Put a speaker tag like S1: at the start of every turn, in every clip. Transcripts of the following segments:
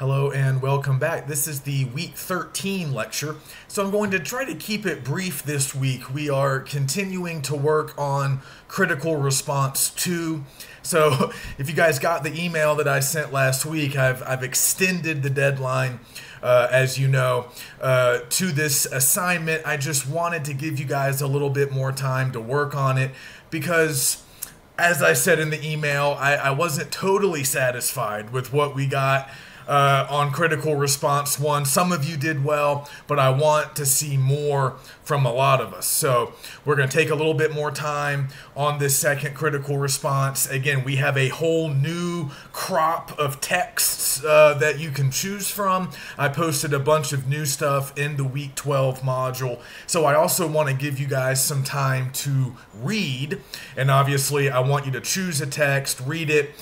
S1: Hello and welcome back. This is the week 13 lecture. So I'm going to try to keep it brief this week. We are continuing to work on critical response 2. So if you guys got the email that I sent last week, I've extended the deadline, as you know, to this assignment. I just wanted to give you guys a little bit more time to work on it because, as I said in the email, I wasn't totally satisfied with what we got on critical response 1. Some of you did well, but I want to see more from a lot of us. So we're going to take a little bit more time on this second critical response. Again, we have a whole new crop of texts that you can choose from. I posted a bunch of new stuff in the week 12 module. So I also want to give you guys some time to read. And obviously, I want you to choose a text, read it,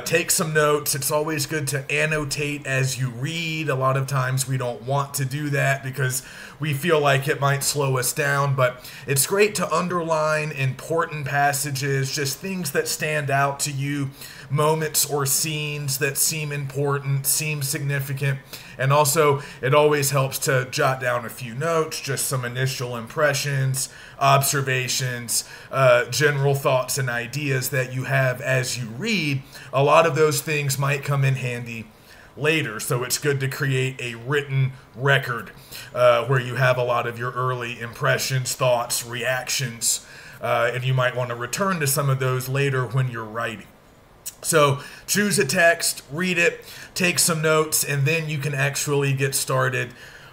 S1: take some notes. It's always good to annotate as you read. A lot of times we don't want to do that because we feel like it might slow us down, but it's great to underline important passages, just things that stand out to you, moments or scenes that seem important, seem significant. And also, it always helps to jot down a few notes, just some initial impressions, observations, general thoughts and ideas that you have as you read. A lot of those things might come in handy later, so it's good to create a written record where you have a lot of your early impressions, thoughts, reactions, and you might want to return to some of those later when you're writing. So choose a text, read it, take some notes, and then you can actually get started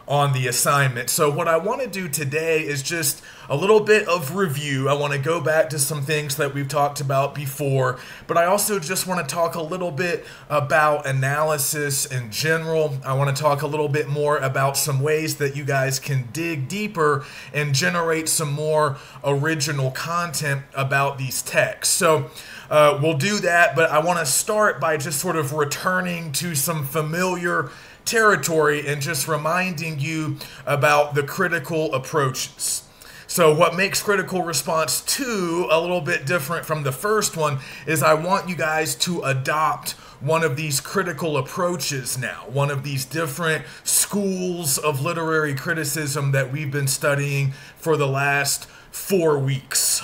S1: on the assignment. So what I want to do today is just a little bit of review. I want to go back to some things that we've talked about before, but I also just want to talk a little bit about analysis in general. I want to talk a little bit more about some ways that you guys can dig deeper and generate some more original content about these texts. So we'll do that, but I want to start by just sort of returning to some familiar territory and just reminding you about the critical approaches. So what makes critical response 2 a little bit different from the first one is I want you guys to adopt one of these critical approaches now, one of these different schools of literary criticism that we've been studying for the last 4 weeks.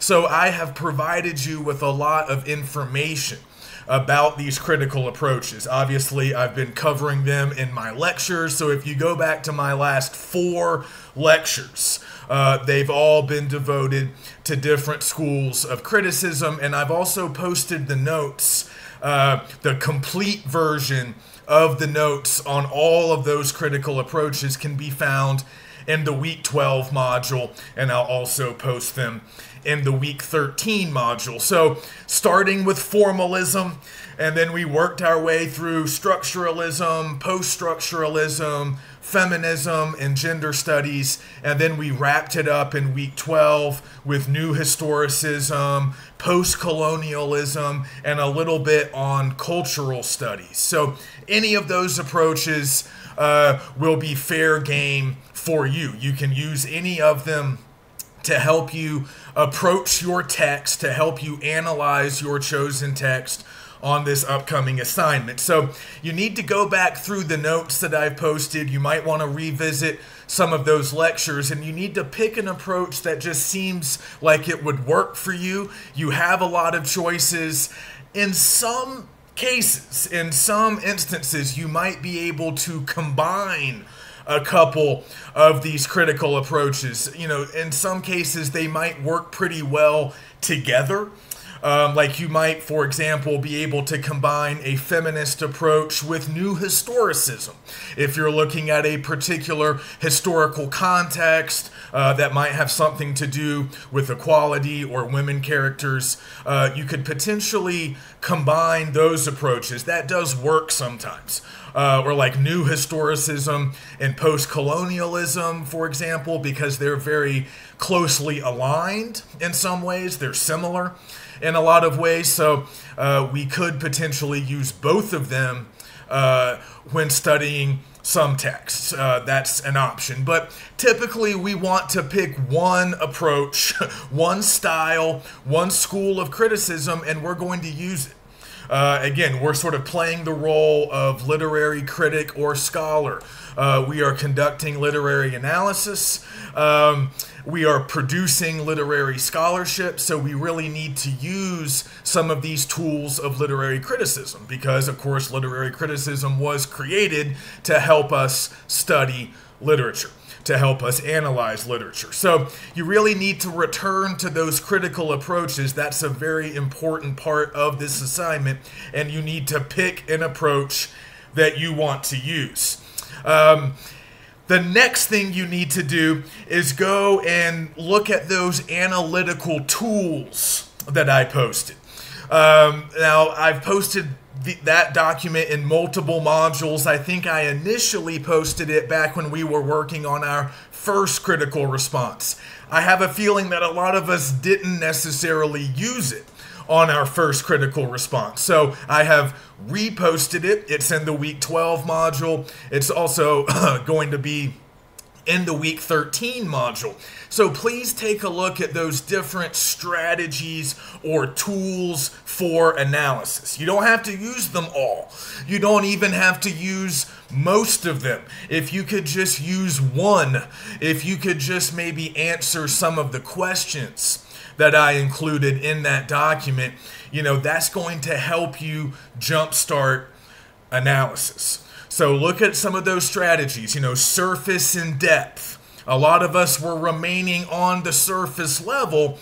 S1: So I have provided you with a lot of information about these critical approaches. Obviously, I've been covering them in my lectures, so if you go back to my last 4 lectures, they've all been devoted to different schools of criticism, and I've also posted the notes, the complete version of the notes on all of those critical approaches can be found in the week 12 module, and I'll also post them in the week 13 module. So starting with formalism, and then we worked our way through structuralism, poststructuralism, feminism, and gender studies, and then we wrapped it up in week 12 with new historicism, post-colonialism, and a little bit on cultural studies. So any of those approaches will be fair game for you. You can use any of them to help you approach your text, to help you analyze your chosen text on this upcoming assignment. So you need to go back through the notes that I've posted. You might want to revisit some of those lectures, and you need to pick an approach that just seems like it would work for you. You have a lot of choices. In some cases, in some instances, you might be able to combine a couple of these critical approaches. You know, in some cases, they might work pretty well together. Like you might, for example, be able to combine a feminist approach with new historicism. If you're looking at a particular historical context that might have something to do with equality or women characters, you could potentially combine those approaches. That does work sometimes. Or like new historicism and post-colonialism, for example, because they're very closely aligned in some ways. They're similar in a lot of ways, so we could potentially use both of them when studying some texts. That's an option, but typically we want to pick one approach, one style, one school of criticism, and we're going to use it. Again, we're sort of playing the role of literary critic or scholar. We are conducting literary analysis. We are producing literary scholarship, so we really need to use some of these tools of literary criticism because, of course, literary criticism was created to help us study literature, to help us analyze literature. So you really need to return to those critical approaches. That's a very important part of this assignment, and you need to pick an approach that you want to use. The next thing you need to do is go and look at those analytical tools that I posted. Now, I've posted that document in multiple modules. I think I initially posted it back when we were working on our first critical response. I have a feeling that a lot of us didn't necessarily use it on our first critical response. So I have reposted it. It's in the week 12 module. It's also going to be in the week 13 module. So please take a look at those different strategies or tools for analysis. You don't have to use them all. You don't even have to use most of them. If you could just use one, if you could just maybe answer some of the questions that I included in that document, that's going to help you jumpstart analysis. So look at some of those strategies, surface and depth. A lot of us were remaining on the surface level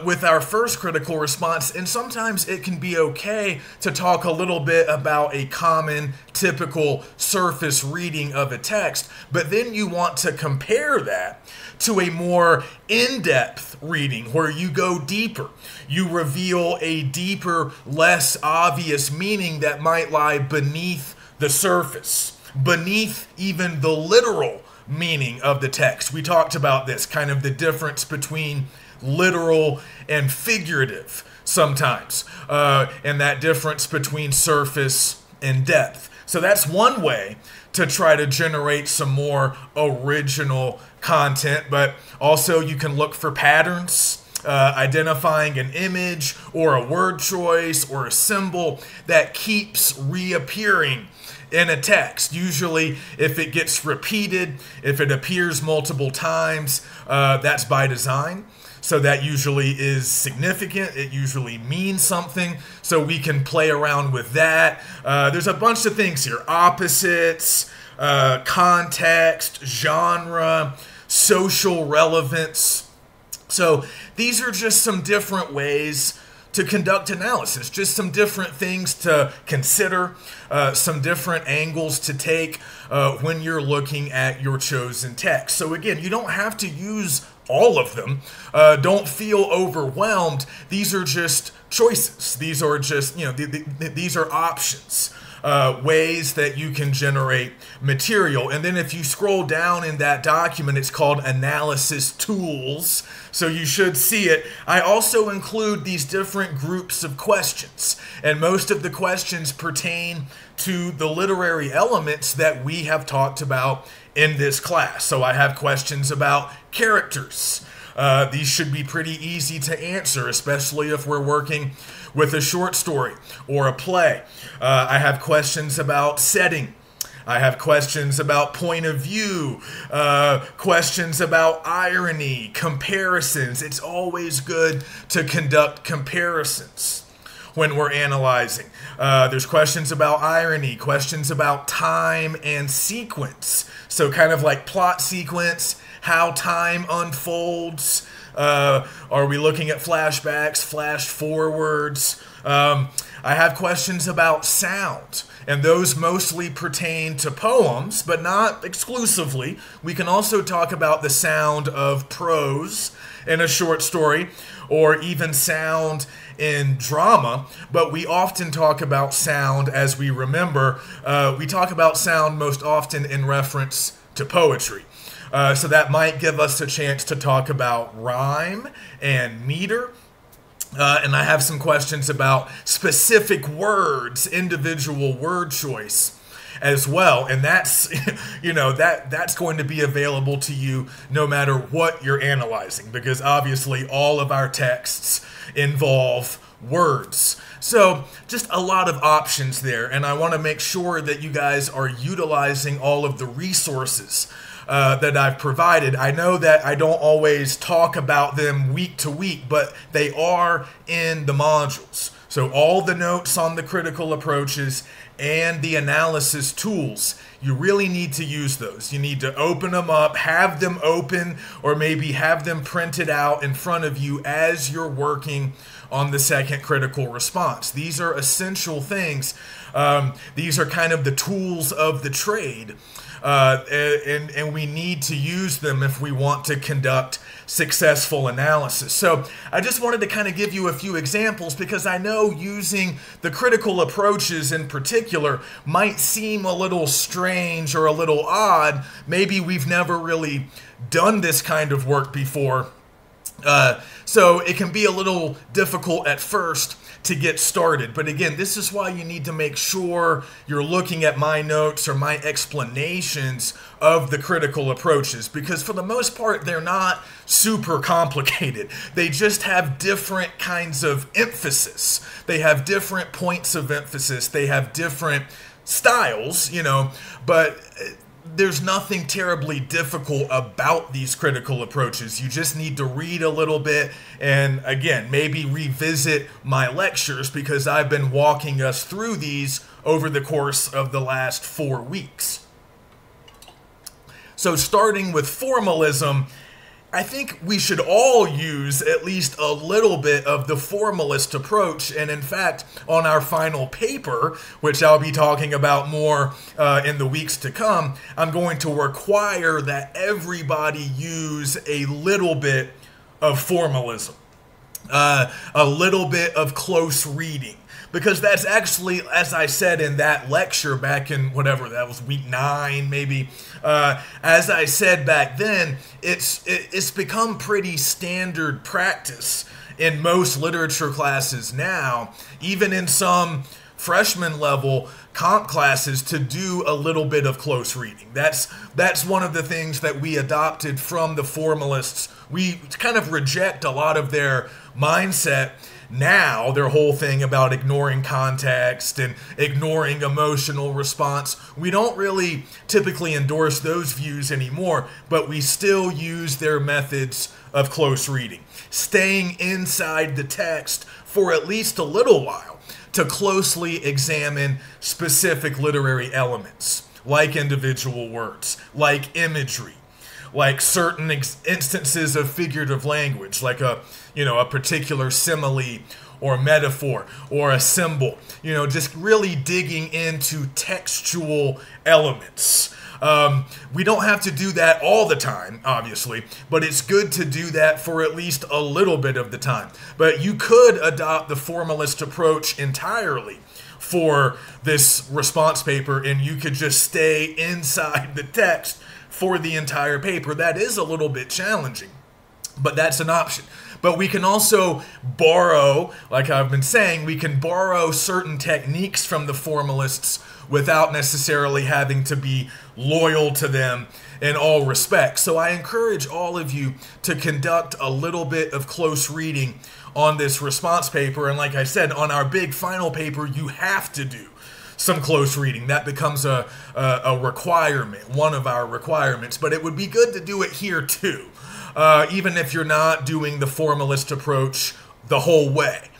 S1: with our first critical response, and sometimes it can be okay to talk a little bit about a common, typical surface reading of a text, but then you want to compare that to a more in-depth reading where you go deeper. You reveal a deeper, less obvious meaning that might lie beneath the surface, beneath even the literal meaning of the text. We talked about this, kind of the difference between literal and figurative sometimes, and that difference between surface and depth. So that's one way to try to generate some more original content, but also you can look for patterns, identifying an image or a word choice or a symbol that keeps reappearing in a text. Usually if it gets repeated, if it appears multiple times, that's by design. So that usually is significant. It usually means something. So we can play around with that. There's a bunch of things here. Opposites, context, genre, social relevance. So these are just some different ways to conduct analysis, just some different things to consider, some different angles to take when you're looking at your chosen text. So again, you don't have to use all of them. Don't feel overwhelmed. These are just choices. These are just, these are options, ways that you can generate material. And then if you scroll down in that document, it's called Analysis Tools. So you should see it. I also include these different groups of questions. And most of the questions pertain to the literary elements that we have talked about in this class. So I have questions about characters. These should be pretty easy to answer, especially if we're working with a short story or a play. I have questions about setting. I have questions about point of view, questions about irony, comparisons. It's always good to conduct comparisons when we're analyzing. There's questions about irony, questions about time and sequence. So kind of like plot sequence, how time unfolds. Are we looking at flashbacks, flash forwards? I have questions about sound, and those mostly pertain to poems, but not exclusively. We can also talk about the sound of prose in a short story, or even sound in drama, but we often talk about sound, as we remember, we talk about sound most often in reference to poetry. So that might give us a chance to talk about rhyme and meter. And I have some questions about specific words, individual word choice. as well, and that's that's going to be available to you no matter what you're analyzing, because obviously all of our texts involve words. So just a lot of options there, and I want to make sure that you guys are utilizing all of the resources that I've provided. I know that I don't always talk about them week to week, but they are in the modules. So all the notes on the critical approaches and the analysis tools, you really need to use those. You need to open them up, have them open, or maybe have them printed out in front of you as you're working on the second critical response. These are essential things. These are kind of the tools of the trade. And we need to use them if we want to conduct successful analysis. So I just wanted to kind of give you a few examples, because I know using the critical approaches in particular might seem a little strange or a little odd. Maybe we've never really done this kind of work before. So it can be a little difficult at first to get started. But again, this is why you need to make sure you're looking at my notes or my explanations of the critical approaches, because for the most part, they're not super complicated. They just have different kinds of emphasis. They have different points of emphasis. They have different styles, but there's nothing terribly difficult about these critical approaches. You just need to read a little bit and, again, maybe revisit my lectures, because I've been walking us through these over the course of the last 4 weeks. So starting with formalism, I think we should all use at least a little bit of the formalist approach. And in fact, on our final paper, which I'll be talking about more in the weeks to come, I'm going to require that everybody use a little bit of formalism, a little bit of close reading. Because that's actually, as I said in that lecture back in whatever, that was week 9 maybe, as I said back then, it's become pretty standard practice in most literature classes now, even in some freshman level comp classes, to do a little bit of close reading. That's one of the things that we adopted from the formalists. We kind of reject a lot of their mindset now, their whole thing about ignoring context and ignoring emotional response. We don't really typically endorse those views anymore, but we still use their methods of close reading, staying inside the text for at least a little while to closely examine specific literary elements, like individual words, like imagery, like certain instances of figurative language, like a particular simile or metaphor or a symbol, just really digging into textual elements. We don't have to do that all the time, obviously, but it's good to do that for at least a little bit of the time. But you could adopt the formalist approach entirely for this response paper, and you could just stay inside the text for the entire paper. That is a little bit challenging, but that's an option. But we can also borrow, like I've been saying, we can borrow certain techniques from the formalists without necessarily having to be loyal to them in all respects. So I encourage all of you to conduct a little bit of close reading on this response paper. And like I said, on our big final paper, you have to do some close reading. That becomes a requirement, one of our requirements. But it would be good to do it here too, even if you're not doing the formalist approach the whole way,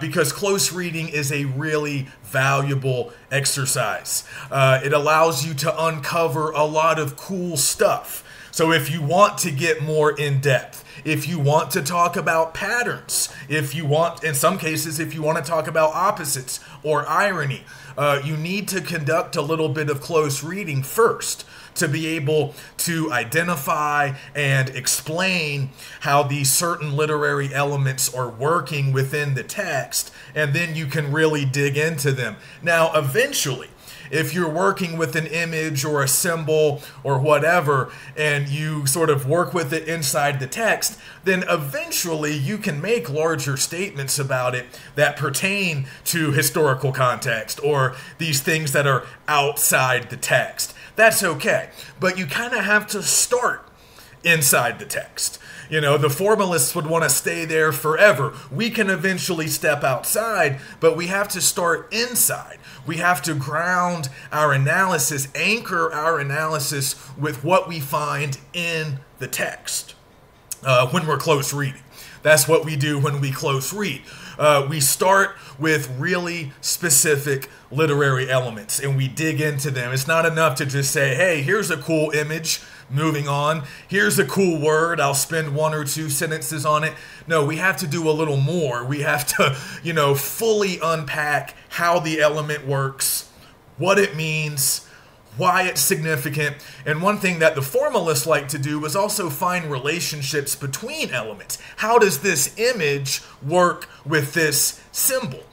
S1: because close reading is a really valuable exercise. It allows you to uncover a lot of cool stuff. So if you want to get more in depth, if you want to talk about patterns, if you want, in some cases, if you want to talk about opposites or irony, you need to conduct a little bit of close reading first to be able to identify and explain how these certain literary elements are working within the text, and then you can really dig into them. Now, eventually, If you're working with an image or a symbol or whatever, and you sort of work with it inside the text, then eventually you can make larger statements about it that pertain to historical context or these things that are outside the text. That's okay. But you kind of have to start inside the text. You know, the formalists would want to stay there forever. We can eventually step outside, but we have to start inside. We have to ground our analysis, anchor our analysis with what we find in the text when we're close reading. That's what we do when we close read. We start with really specific literary elements and we dig into them. It's not enough to just say, hey, here's a cool image. Moving on, here's a cool word, I'll spend 1 or 2 sentences on it. No, we have to do a little more. We have to, fully unpack how the element works, what it means, why it's significant. And one thing that the formalists like to do is also find relationships between elements. How does this image work with this symbol?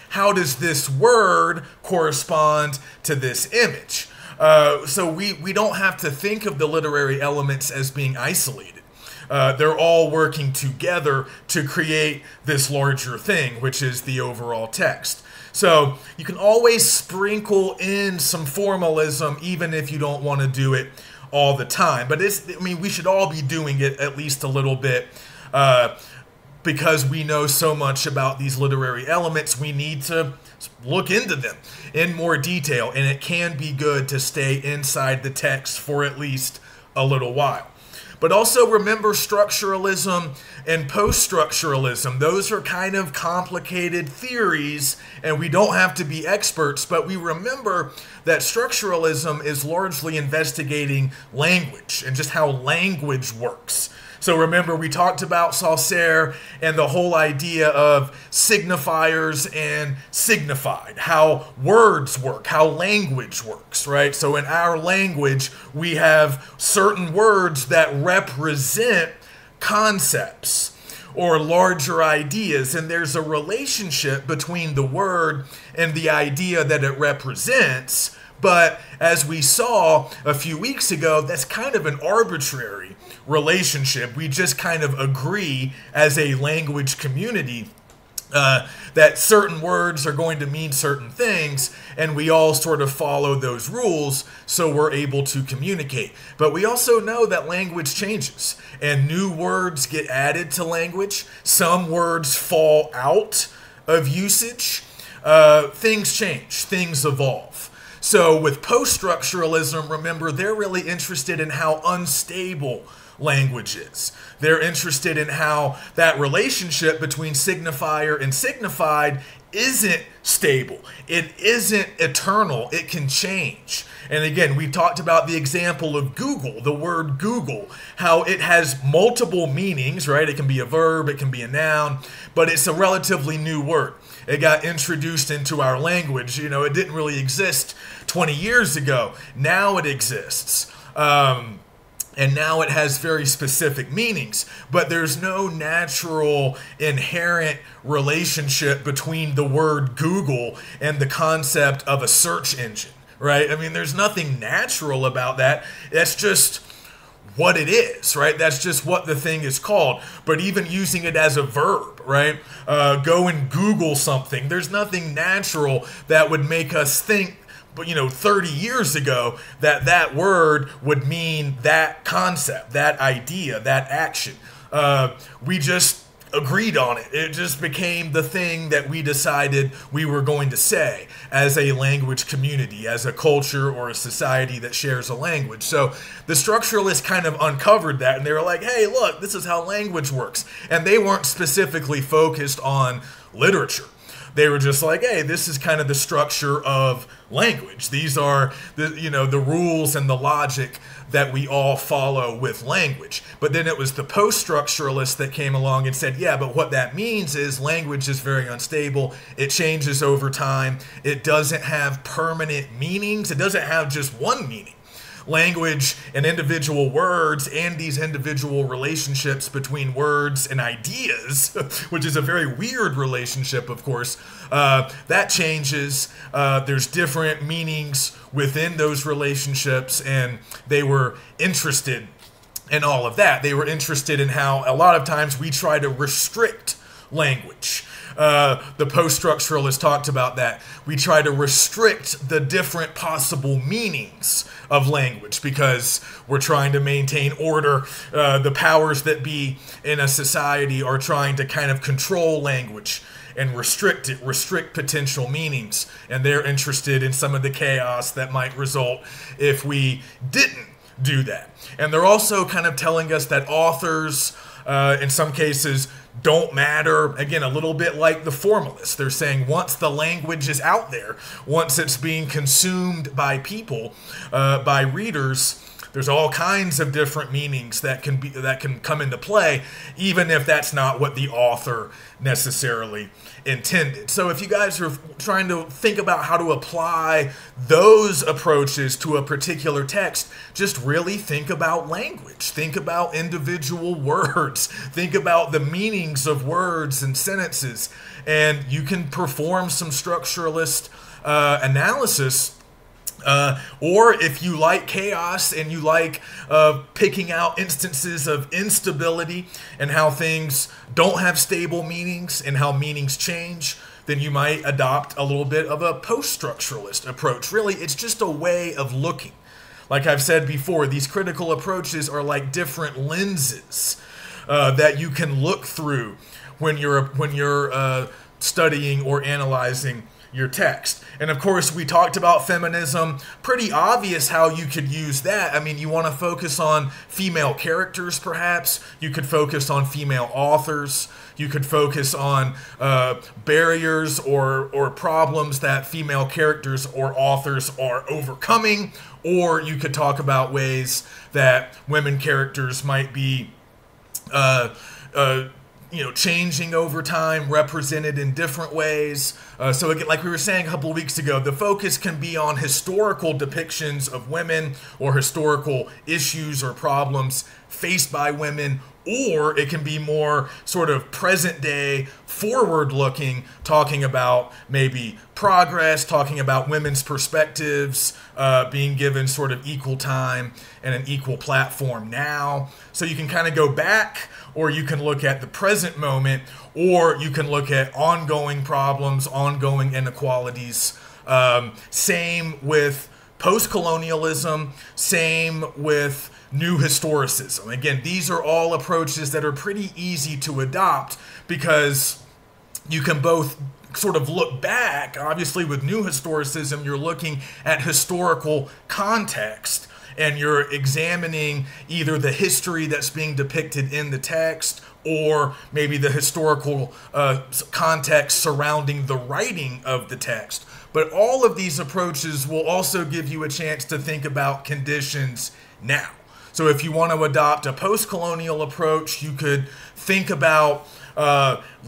S1: How does this word correspond to this image? So we don't have to think of the literary elements as being isolated. They're all working together to create this larger thing, which is the overall text. So you can always sprinkle in some formalism even if you don't want to do it all the time. But we should all be doing it at least a little bit because we know so much about these literary elements. We need to look into them in more detail, and it can be good to stay inside the text for at least a little while. But also remember structuralism and post-structuralism. Those are kind of complicated theories, and we don't have to be experts, but we remember that structuralism is largely investigating language and just how language works. So remember, we talked about Saussure and the whole idea of signifiers and signified, how words work, how language works, right? So in our language, we have certain words that represent concepts or larger ideas, and there's a relationship between the word and the idea that it represents. But as we saw a few weeks ago, that's kind of an arbitrary relationship. We just kind of agree as a language community that certain words are going to mean certain things, and we all sort of follow those rules so we're able to communicate. But we also know that language changes, and new words get added to language. Some words fall out of usage. Things change, things evolve. So with post-structuralism, remember, they're really interested in how unstable language is. They're interested in how that relationship between signifier and signified isn't stable. It isn't eternal. It can change. And again, we talked about the example of Google, the word Google, how it has multiple meanings, right? It can be a verb, it can be a noun, but it's a relatively new word. It got introduced into our language. It didn't really exist 20 years ago. Now it exists. And now it has very specific meanings, but there's no natural inherent relationship between the word Google and the concept of a search engine, right? There's nothing natural about that. That's just what it is, right? That's just what the thing is called. But even using it as a verb, right? Go and Google something. There's nothing natural that would make us think, 30 years ago that word would mean that concept, that idea, that action. We just agreed on it. It just became the thing that we decided we were going to say as a language community, as a culture or a society that shares a language. So the structuralists kind of uncovered that, and they were like, hey, look, this is how language works. And they weren't specifically focused on literature. They were just like, hey, this is kind of the structure of language. These are the rules and the logic that we all follow with language. But then it was the post-structuralists that came along and said, yeah, but what that means is language is very unstable. It changes over time. It doesn't have permanent meanings. It doesn't have just one meaning. language and individual words and these individual relationships between words and ideas, which is a very weird relationship, of course, that changes. There's different meanings within those relationships, and they were interested in all of that. They were interested in how a lot of times we try to restrict language. The post-structuralists talked about that. We try to restrict the different possible meanings of language because we're trying to maintain order. The powers that be in a society are trying to kind of control language and restrict it, restrict potential meanings. And they're interested in some of the chaos that might result if we didn't do that. And they're also kind of telling us that authors, in some cases, don't matter. Again, a little bit like the formalists. They're saying once the language is out there, once it's being consumed by people, by readers, there's all kinds of different meanings that can come into play, even if that's not what the author necessarily intended. So if you guys are trying to think about how to apply those approaches to a particular text, just really think about language. Think about individual words. Think about the meanings of words and sentences. And you can perform some structuralist analysis. Or if you like chaos and you like picking out instances of instability and how things don't have stable meanings and how meanings change, then you might adopt a little bit of a post-structuralist approach. Really, it's just a way of looking. Like I've said before, these critical approaches are like different lenses that you can look through when you're studying or analyzing your text. And of course, we talked about feminism. Pretty obvious how you could use that. I mean, you want to focus on female characters, perhaps. You could focus on female authors. You could focus on barriers or problems that female characters or authors are overcoming. Or you could talk about ways that women characters might be changing over time, represented in different ways. So again, like we were saying a couple of weeks ago, the focus can be on historical depictions of women or historical issues or problems faced by women, or it can be more sort of present day, forward looking, talking about maybe progress, talking about women's perspectives, being given sort of equal time and an equal platform now. So you can kind of go back, or you can look at the present moment, or you can look at ongoing problems, ongoing inequalities. Same with post-colonialism, same with new historicism. Again, these are all approaches that are pretty easy to adopt because you can both sort of look back. Obviously, with new historicism, you're looking at historical context and you're examining either the history that's being depicted in the text or maybe the historical context surrounding the writing of the text. But all of these approaches will also give you a chance to think about conditions now. So if you want to adopt a post-colonial approach, you could think about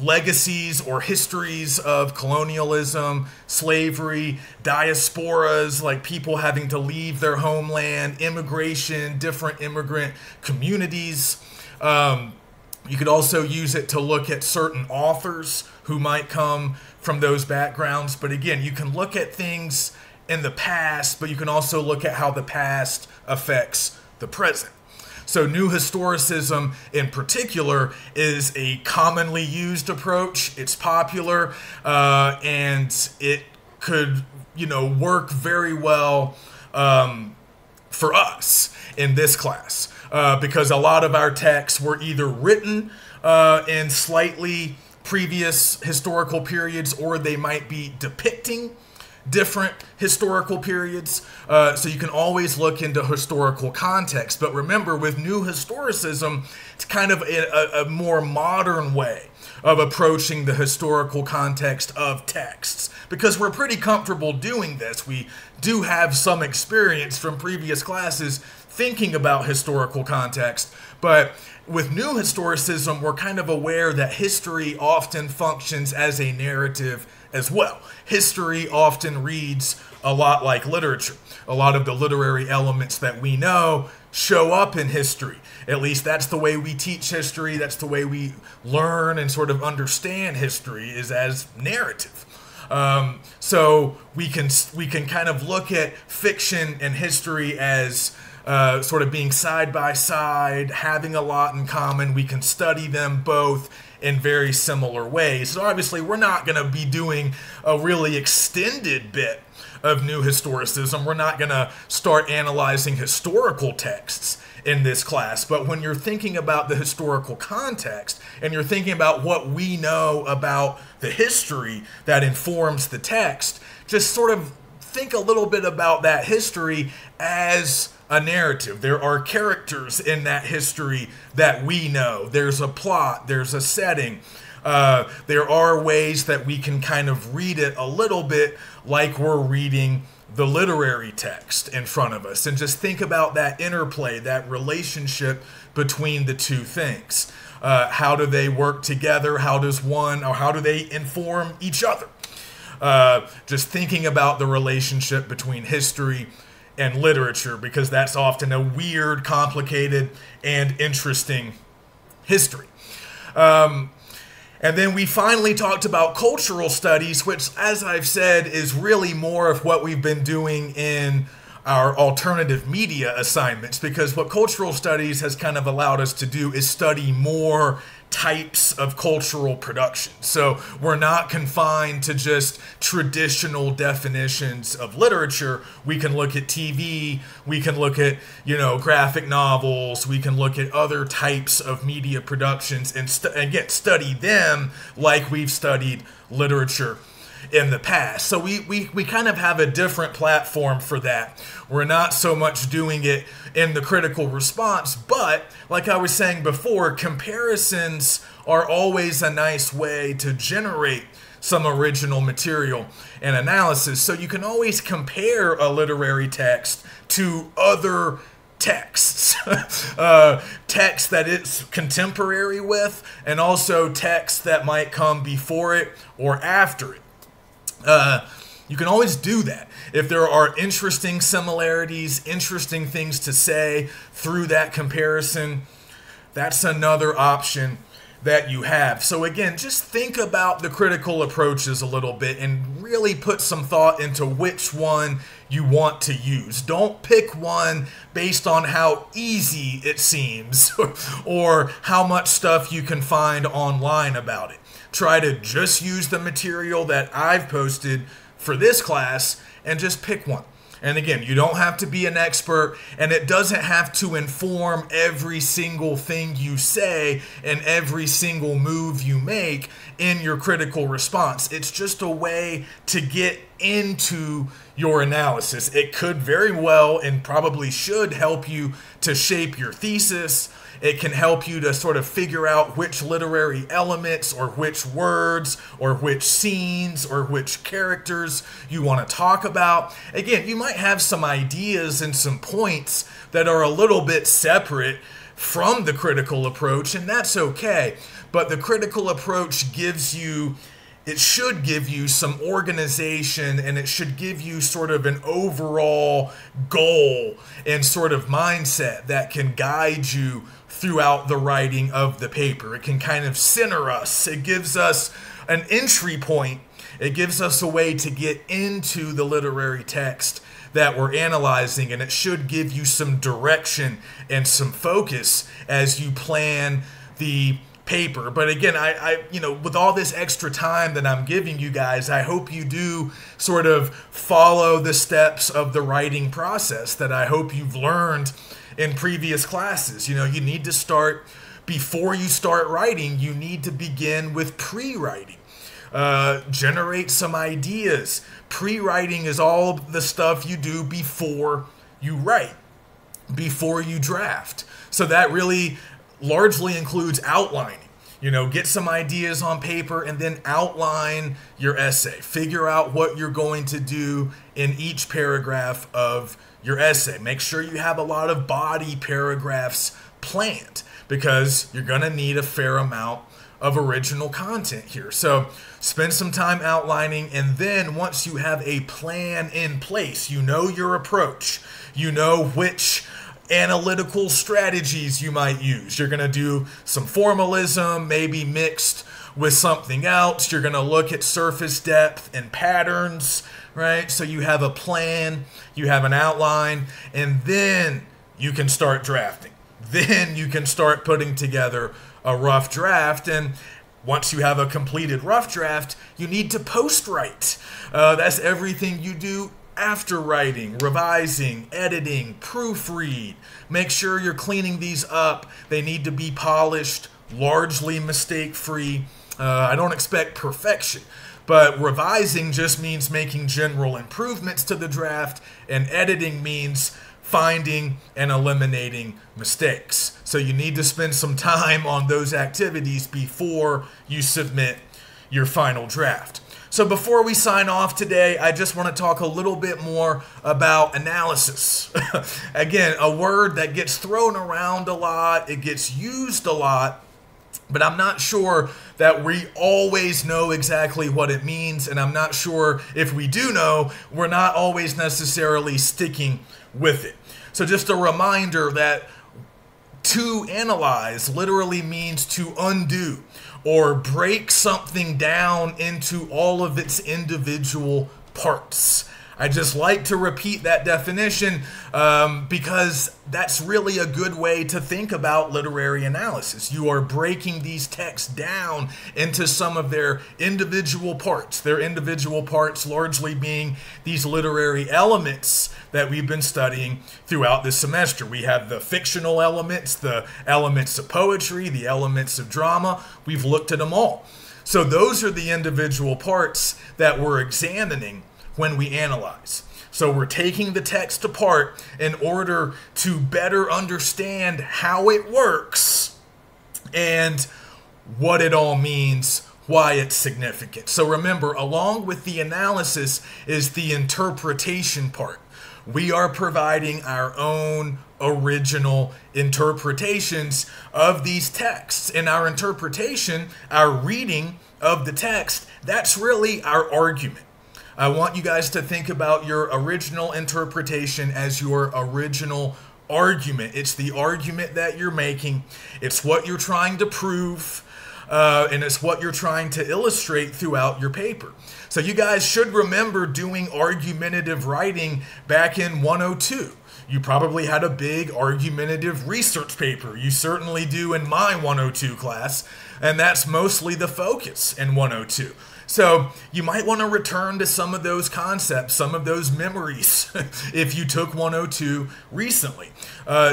S1: legacies or histories of colonialism, slavery, diasporas, like people having to leave their homeland, immigration, different immigrant communities. You could also use it to look at certain authors who might come from those backgrounds. But again, you can look at things in the past, but you can also look at how the past affects the present. So new historicism in particular is a commonly used approach. It's popular and it could, work very well for us in this class because a lot of our texts were either written in slightly previous historical periods or they might be depicting different historical periods. So you can always look into historical context. But remember, with new historicism, it's kind of a more modern way of approaching the historical context of texts. Because we're pretty comfortable doing this. We do have some experience from previous classes thinking about historical context. But with new historicism, we're kind of aware that history often functions as a narrative as well. History often reads a lot like literature. A lot of the literary elements that we know show up in history. At least that's the way we teach history. That's the way we learn and sort of understand history, is as narrative. So we can kind of look at fiction and history as sort of being side by side, having a lot in common. We can study them both in very similar ways. So obviously we're not going to be doing a really extended bit of new historicism. We're not going to start analyzing historical texts in this class. But when you're thinking about the historical context and you're thinking about what we know about the history that informs the text, just sort of think a little bit about that history as a narrative. There are characters in that history that we know. There's a plot, there's a setting. There are ways that we can kind of read it a little bit like we're reading the literary text in front of us, and just think about that interplay, that relationship between the two things. How do they work together? How does one, or how do they inform each other? Just thinking about the relationship between history and literature, because that's often a weird, complicated, and interesting history. And then we finally talked about cultural studies, which, as I've said, is really more of what we've been doing in our alternative media assignments, because what cultural studies has kind of allowed us to do is study more types of cultural production. So we're not confined to just traditional definitions of literature. We can look at TV, we can look at, graphic novels, we can look at other types of media productions and study them like we've studied literature in the past. So we kind of have a different platform for that. We're not so much doing it in the critical response, but like I was saying before, comparisons are always a nice way to generate some original material and analysis. So you can always compare a literary text to other texts, texts that it's contemporary with, and also texts that might come before it or after it. You can always do that. If there are interesting similarities, interesting things to say through that comparison, that's another option that you have. So again, just think about the critical approaches a little bit and really put some thought into which one you want to use. Don't pick one based on how easy it seems or how much stuff you can find online about it. Try to just use the material that I've posted for this class and just pick one. And again, you don't have to be an expert, and it doesn't have to inform every single thing you say and every single move you make in your critical response. It's just a way to get into your analysis. It could very well and probably should help you to shape your thesis. It can help you to sort of figure out which literary elements or which words or which scenes or which characters you want to talk about. Again, you might have some ideas and some points that are a little bit separate from the critical approach, and that's okay. But the critical approach gives you, it should give you some organization, and it should give you sort of an overall goal and sort of mindset that can guide you throughout the writing of the paper. It can kind of center us. It gives us an entry point. It gives us a way to get into the literary text that we're analyzing, and it should give you some direction and some focus as you plan the paper. But again, I with all this extra time that I'm giving you guys, I hope you do sort of follow the steps of the writing process that I hope you've learned in previous classes. You need to start, before you start writing, you need to begin with pre-writing. Generate some ideas. Pre-writing is all the stuff you do before you write, before you draft. So that really largely includes outlining. Get some ideas on paper and then outline your essay. Figure out what you're going to do in each paragraph of your essay. Make sure you have a lot of body paragraphs planned, because you're going to need a fair amount of original content here. So spend some time outlining, and then once you have a plan in place, you know your approach, you know which analytical strategies you might use. You're going to do some formalism, maybe mixed with something else. You're going to look at surface depth and patterns, right? So you have a plan, you have an outline, and then you can start drafting. Then you can start putting together a rough draft. And once you have a completed rough draft, you need to post-write. That's everything you do after writing, revising, editing, proofread. Make sure you're cleaning these up. They need to be polished, largely mistake-free. I don't expect perfection, but revising just means making general improvements to the draft, and editing means finding and eliminating mistakes. So you need to spend some time on those activities before you submit your final draft. So before we sign off today, I just want to talk a little bit more about analysis. Again, a word that gets thrown around a lot, it gets used a lot, but I'm not sure that we always know exactly what it means, and I'm not sure if we do know, we're not always necessarily sticking with it. So just a reminder that to analyze literally means to undo or break something down into all of its individual parts. I just like to repeat that definition because that's really a good way to think about literary analysis. You are breaking these texts down into some of their individual parts largely being these literary elements that we've been studying throughout this semester. We have the fictional elements, the elements of poetry, the elements of drama. We've looked at them all. So those are the individual parts that we're examining when we analyze. So we're taking the text apart in order to better understand how it works and what it all means, why it's significant. So remember, along with the analysis is the interpretation part. We are providing our own original interpretations of these texts. And our interpretation, our reading of the text, that's really our argument. I want you guys to think about your original interpretation as your original argument. It's the argument that you're making. It's what you're trying to prove, and it's what you're trying to illustrate throughout your paper. So you guys should remember doing argumentative writing back in 102. You probably had a big argumentative research paper. You certainly do in my 102 class, and that's mostly the focus in 102. So you might want to return to some of those concepts, some of those memories, if you took 102 recently.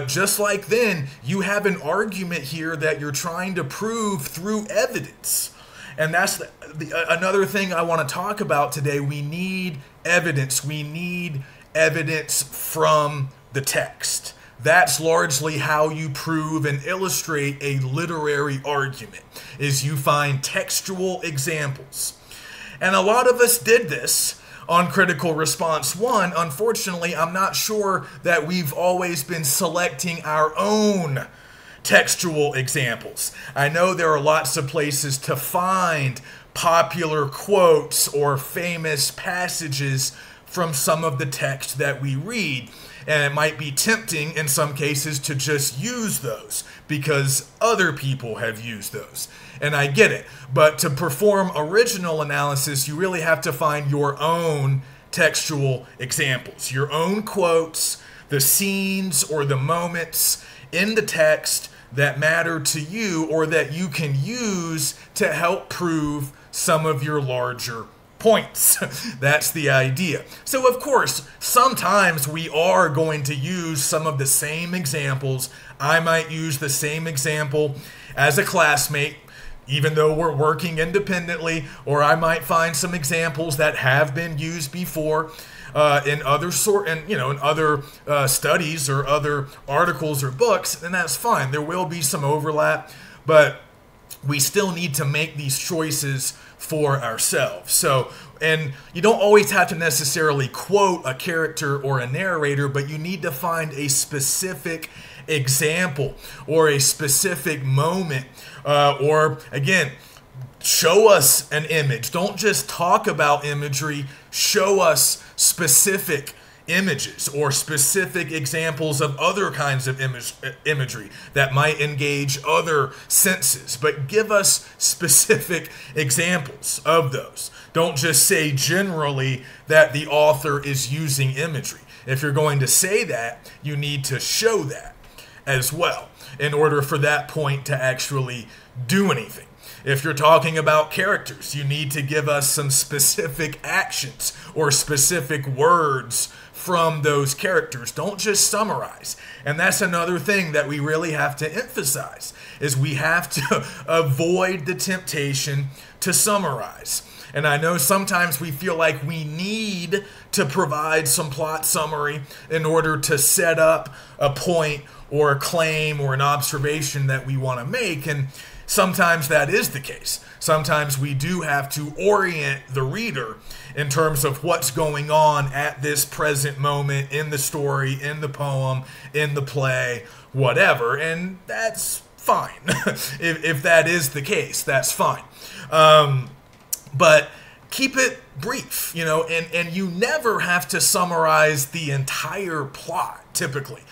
S1: Just like then, you have an argument here that you're trying to prove through evidence. And that's another thing I want to talk about today. We need evidence. We need evidence from the text. That's largely how you prove and illustrate a literary argument, is you find textual examples. And a lot of us did this on Critical Response 1. Unfortunately, I'm not sure that we've always been selecting our own textual examples. I know there are lots of places to find popular quotes or famous passages from some of the text that we read. And it might be tempting in some cases to just use those because other people have used those. And I get it. But to perform original analysis, you really have to find your own textual examples, your own quotes, the scenes or the moments in the text that matter to you or that you can use to help prove some of your larger points. That's the idea. So of course, sometimes we are going to use some of the same examples. I might use the same example as a classmate, even though we're working independently, or I might find some examples that have been used before in other studies or other articles or books, and that's fine. There will be some overlap, but we still need to make these choices for ourselves. So, and you don't always have to necessarily quote a character or a narrator, but you need to find a specific example or a specific moment, or again, show us an image. Don't just talk about imagery, show us specific images or specific examples of other kinds of imagery that might engage other senses, but give us specific examples of those. Don't just say generally that the author is using imagery. If you're going to say that, you need to show that as well in order for that point to actually do anything. If you're talking about characters, you need to give us some specific actions or specific words from those characters. Don't just summarize. And that's another thing that we really have to emphasize, is we have to avoid the temptation to summarize. And I know sometimes we feel like we need to provide some plot summary in order to set up a point or a claim or an observation that we want to make. And sometimes that is the case. Sometimes we do have to orient the reader in terms of what's going on at this present moment in the story, in the poem, in the play, whatever. And that's fine. if that is the case, that's fine. But keep it brief, and you never have to summarize the entire plot, typically.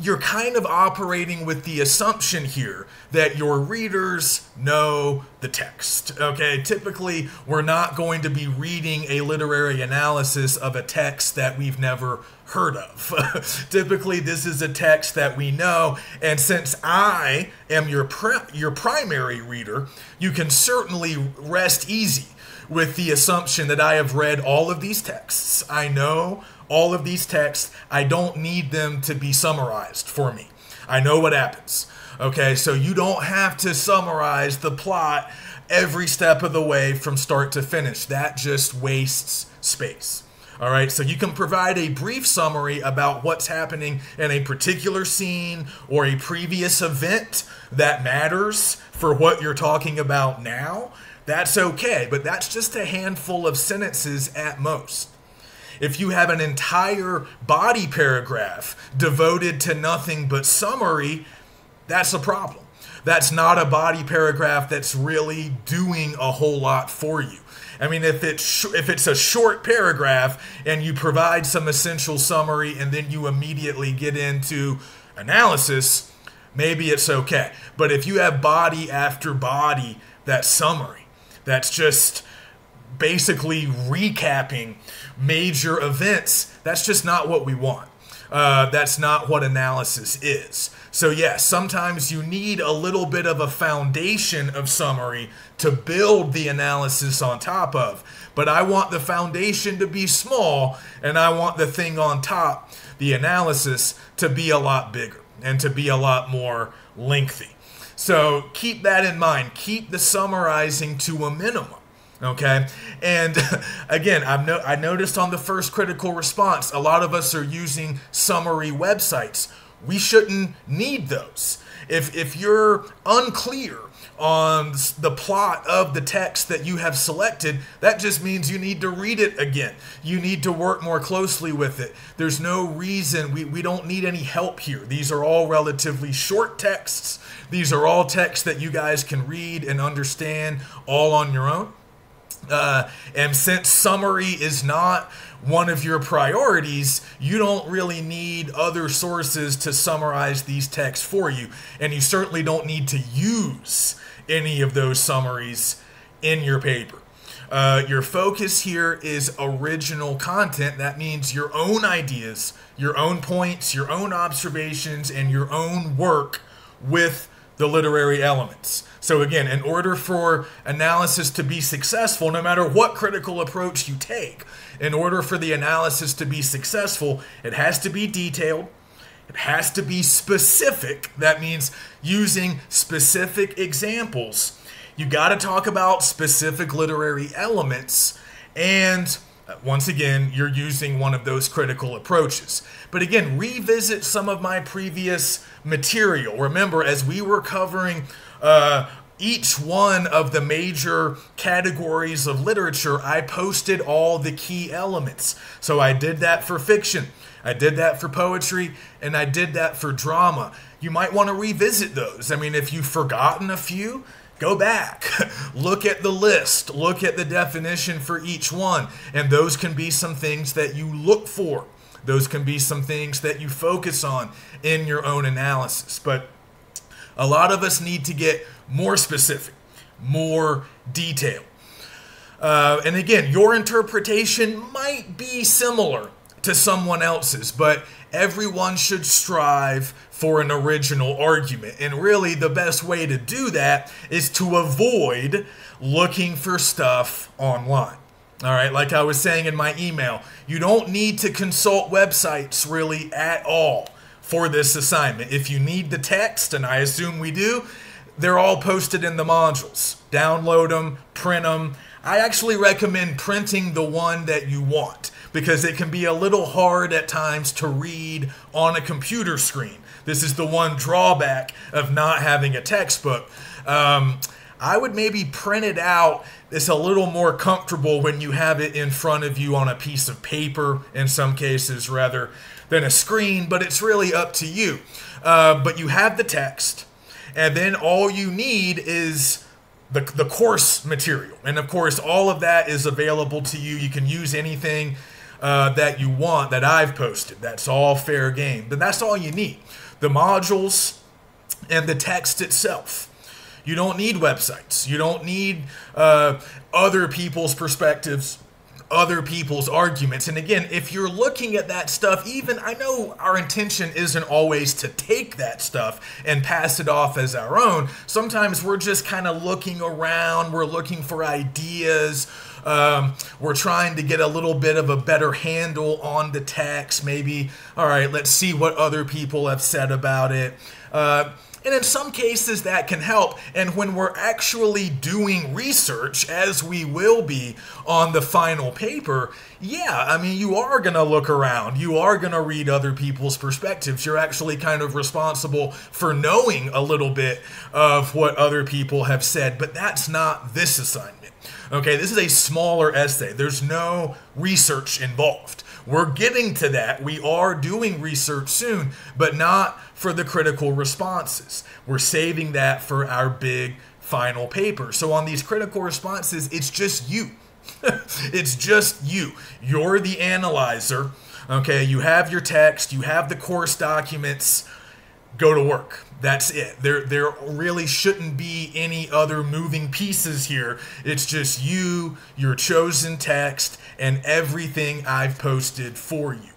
S1: You're kind of operating with the assumption here that your readers know the text, okay? Typically, we're not going to be reading a literary analysis of a text that we've never heard of. Typically, this is a text that we know, and since I am your primary reader, you can certainly rest easy with the assumption that I have read all of these texts. I know all of these texts. I don't need them to be summarized for me. I know what happens. Okay, so you don't have to summarize the plot every step of the way from start to finish. That just wastes space. All right, so you can provide a brief summary about what's happening in a particular scene or a previous event that matters for what you're talking about now. That's okay, but that's just a handful of sentences at most. If you have an entire body paragraph devoted to nothing but summary, that's a problem. That's not a body paragraph that's really doing a whole lot for you. I mean, if it's a short paragraph and you provide some essential summary and then you immediately get into analysis, maybe it's okay. But if you have body after body, that's summary. That's just basically recapping major events. That's just not what we want. That's not what analysis is. So yes, sometimes you need a little bit of a foundation of summary to build the analysis on top of. But I want the foundation to be small, and I want the thing on top, the analysis, to be a lot bigger and to be a lot more lengthy. So keep that in mind. Keep the summarizing to a minimum. Okay, and again, I noticed on the first critical response, a lot of us are using summary websites. We shouldn't need those. If you're unclear on the plot of the text that you have selected, that just means you need to read it again. You need to work more closely with it. There's no reason, we don't need any help here. These are all relatively short texts. These are all texts that you guys can read and understand all on your own. And since summary is not one of your priorities, you don't really need other sources to summarize these texts for you. And you certainly don't need to use any of those summaries in your paper. Your focus here is original content. That means your own ideas, your own points, your own observations, and your own work with the literary elements. So again, in order for analysis to be successful, no matter what critical approach you take, in order for the analysis to be successful, it has to be detailed, it has to be specific. That means using specific examples. You got to talk about specific literary elements, and Once again, you're using one of those critical approaches. But again, revisit some of my previous material. Remember, as we were covering each one of the major categories of literature, I posted all the key elements. So I did that for fiction, I did that for poetry, and I did that for drama. You might want to revisit those. I mean, if you've forgotten a few, go back, look at the list, look at the definition for each one, and those can be some things that you look for. Those can be some things that you focus on in your own analysis. But a lot of us need to get more specific, more detailed. And again, your interpretation might be similar to someone else's, but everyone should strive for an original argument. And really, the best way to do that is to avoid looking for stuff online. All right, like I was saying in my email, you don't need to consult websites really at all for this assignment. If you need the text, and I assume we do, they're all posted in the modules. Download them, print them. I actually recommend printing the one that you want because it can be a little hard at times to read on a computer screen. This is the one drawback of not having a textbook. I would maybe print it out. It's a little more comfortable when you have it in front of you on a piece of paper in some cases rather than a screen, but it's really up to you. But you have the text, and then all you need is the course material. And of course, all of that is available to you. You can use anything that you want that I've posted. That's all fair game. But that's all you need. The modules and the text itself. You don't need websites. You don't need other people's perspectives, other people's arguments. And again, if you're looking at that stuff, even I know our intention isn't always to take that stuff and pass it off as our own. Sometimes we're just kind of looking around. We're looking for ideas. We're trying to get a little bit of a better handle on the text. Maybe, all right, let's see what other people have said about it. And in some cases that can help. And when we're actually doing research, as we will be on the final paper, yeah, I mean, you are going to look around. You are going to read other people's perspectives. You're actually kind of responsible for knowing a little bit of what other people have said. But that's not this assignment. Okay, this is a smaller essay. There's no research involved. We're getting to that. We are doing research soon, but not for the critical responses. We're saving that for our big final paper. So on these critical responses, it's just you. It's just you. You're the analyzer. Okay, you have your text, you have the course documents. Go to work. That's it. There really shouldn't be any other moving pieces here. It's just you, your chosen text, and everything I've posted for you.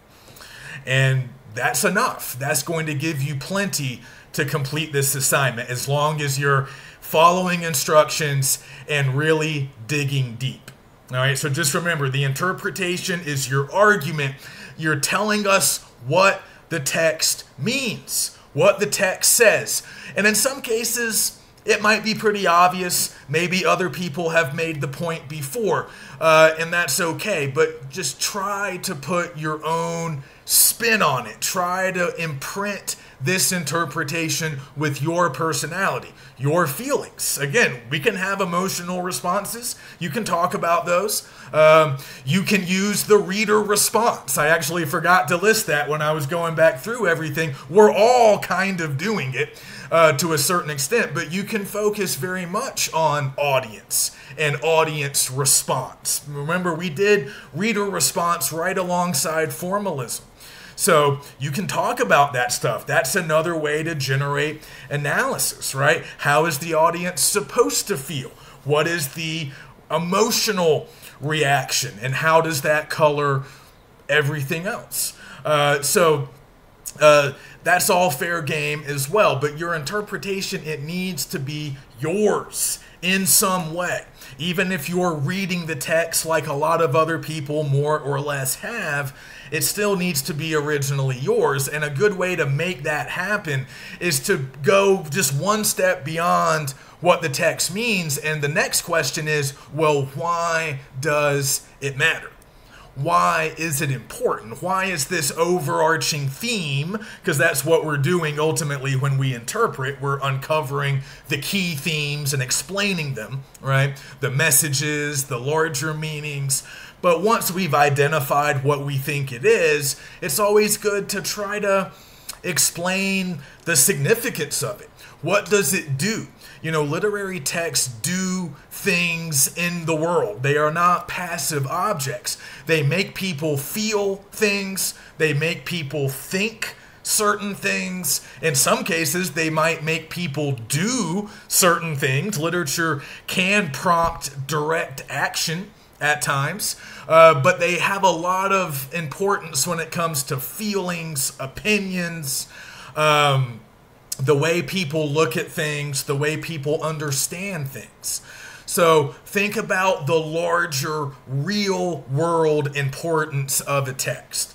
S1: And that's enough. That's going to give you plenty to complete this assignment as long as you're following instructions and really digging deep. All right, so just remember, the interpretation is your argument. You're telling us what the text means, what the text says. And in some cases, it might be pretty obvious. Maybe other people have made the point before, and that's okay. But just try to put your own spin on it. Try to imprint this interpretation with your personality, your feelings. Again, we can have emotional responses. You can talk about those. You can use the reader response. I actually forgot to list that when I was going back through everything. We're all kind of doing it to a certain extent, but you can focus very much on audience and audience response. Remember, we did reader response right alongside formalism. So you can talk about that stuff. That's another way to generate analysis, right? How is the audience supposed to feel? What is the emotional reaction? And how does that color everything else? So that's all fair game as well. But your interpretation, it needs to be yours in some way. Even if you're reading the text like a lot of other people more or less have, it still needs to be originally yours. And a good way to make that happen is to go just one step beyond what the text means. And the next question is, well, why does it matter? why is it important? Why is this overarching theme? Because that's what we're doing ultimately when we interpret. We're uncovering the key themes and explaining them, right? The messages, the larger meanings. But once we've identified what we think it is, it's always good to try to explain the significance of it. What does it do? You know, literary texts do things in the world. They are not passive objects. They make people feel things. They make people think certain things. In some cases, they might make people do certain things. Literature can prompt direct action at times, but they have a lot of importance when it comes to feelings, opinions, the way people look at things, the way people understand things. So think about the larger real world importance of a text.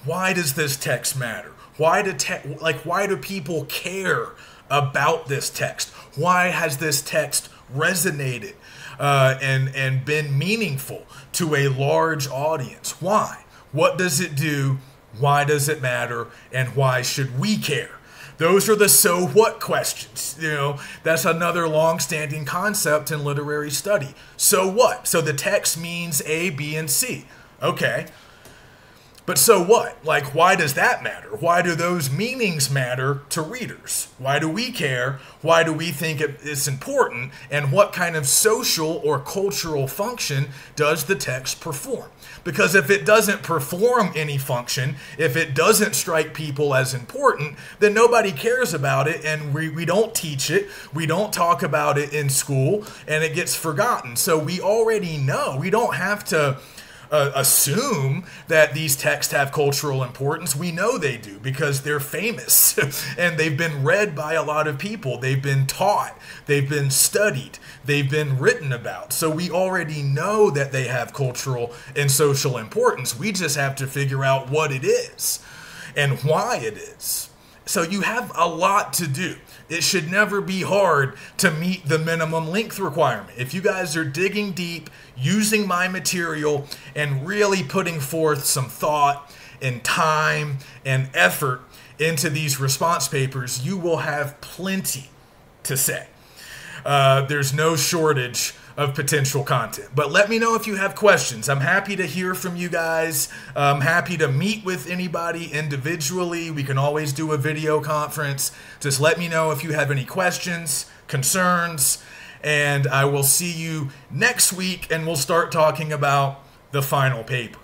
S1: Why does this text matter? Why do people care about this text? Why has this text resonated and been meaningful to a large audience? Why? What does it do? Why does it matter? And why should we care? Those are the so what questions. You know, that's another long-standing concept in literary study. So what? So the text means A, B, and C. Okay. But so what? Like, why does that matter? Why do those meanings matter to readers? Why do we care? Why do we think it's important? And what kind of social or cultural function does the text perform? Because if it doesn't perform any function, if it doesn't strike people as important, then nobody cares about it, and we don't teach it, we don't talk about it in school, and it gets forgotten. So we already know. We don't have to assume that these texts have cultural importance. We know they do because they're famous and they've been read by a lot of people. They've been taught, they've been studied, they've been written about. So we already know that they have cultural and social importance. We just have to figure out what it is and why it is. So you have a lot to do. It should never be hard to meet the minimum length requirement. If you guys are digging deep, using my material, and really putting forth some thought and time and effort into these response papers, you will have plenty to say. There's no shortage of potential content. But let me know if you have questions. I'm happy to hear from you guys. I'm happy to meet with anybody individually. We can always do a video conference. Just let me know if you have any questions, concerns, and I will see you next week, and we'll start talking about the final paper.